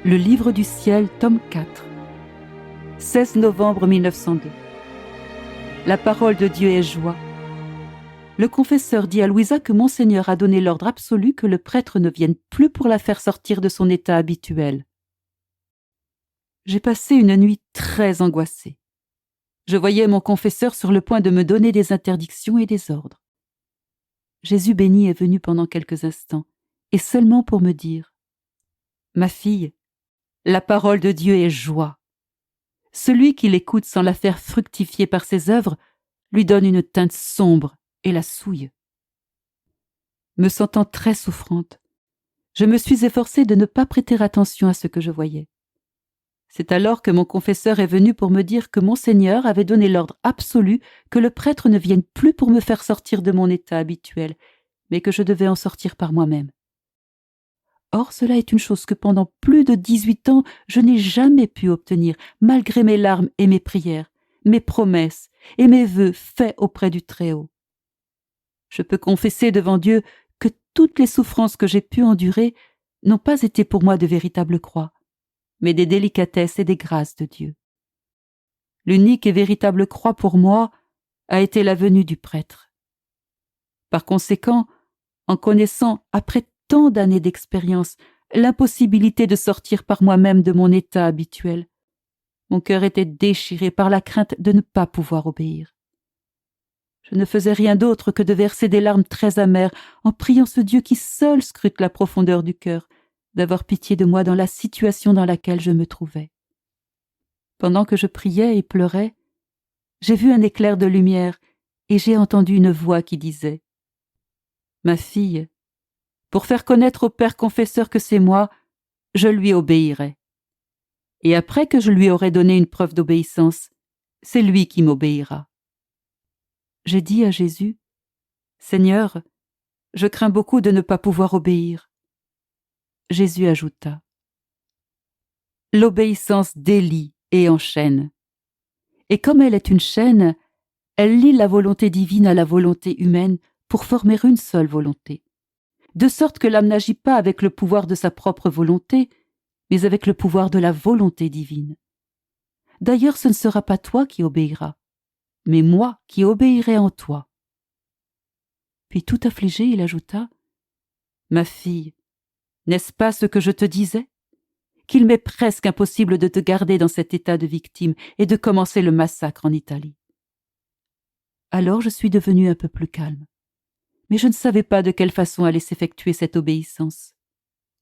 Le livre du ciel, tome 4. 16 novembre 1902. La parole de Dieu est joie. Le confesseur dit à Louisa que Monseigneur a donné l'ordre absolu que le prêtre ne vienne plus pour la faire sortir de son état habituel. J'ai passé une nuit très angoissée. Je voyais mon confesseur sur le point de me donner des interdictions et des ordres. Jésus béni est venu pendant quelques instants, et seulement pour me dire « Ma fille, la parole de Dieu est joie. Celui qui l'écoute sans la faire fructifier par ses œuvres lui donne une teinte sombre et la souille. » Me sentant très souffrante, je me suis efforcée de ne pas prêter attention à ce que je voyais. C'est alors que mon confesseur est venu pour me dire que Monseigneur avait donné l'ordre absolu que le prêtre ne vienne plus pour me faire sortir de mon état habituel, mais que je devais en sortir par moi-même. Or, cela est une chose que pendant plus de 18 ans, je n'ai jamais pu obtenir, malgré mes larmes et mes prières, mes promesses et mes vœux faits auprès du Très-Haut. Je peux confesser devant Dieu que toutes les souffrances que j'ai pu endurer n'ont pas été pour moi de véritables croix, mais des délicatesses et des grâces de Dieu. L'unique et véritable croix pour moi a été la venue du prêtre. Par conséquent, en connaissant, après tant d'années d'expérience, l'impossibilité de sortir par moi-même de mon état habituel, mon cœur était déchiré par la crainte de ne pas pouvoir obéir. Je ne faisais rien d'autre que de verser des larmes très amères en priant ce Dieu qui seul scrute la profondeur du cœur, d'avoir pitié de moi dans la situation dans laquelle je me trouvais. Pendant que je priais et pleurais, j'ai vu un éclair de lumière et j'ai entendu une voix qui disait « Ma fille, pour faire connaître au Père confesseur que c'est moi, je lui obéirai. Et après que je lui aurai donné une preuve d'obéissance, c'est lui qui m'obéira. » J'ai dit à Jésus, « Seigneur, je crains beaucoup de ne pas pouvoir obéir. » Jésus ajouta, « L'obéissance délie et enchaîne. Et comme elle est une chaîne, elle lie la volonté divine à la volonté humaine pour former une seule volonté. De sorte que l'âme n'agit pas avec le pouvoir de sa propre volonté, mais avec le pouvoir de la volonté divine. D'ailleurs, ce ne sera pas toi qui obéiras, mais moi qui obéirai en toi. » Puis tout affligé, il ajouta, « Ma fille, n'est-ce pas ce que je te disais? Qu'il m'est presque impossible de te garder dans cet état de victime et de commencer le massacre en Italie. » Alors je suis devenue un peu plus calme. Mais je ne savais pas de quelle façon allait s'effectuer cette obéissance.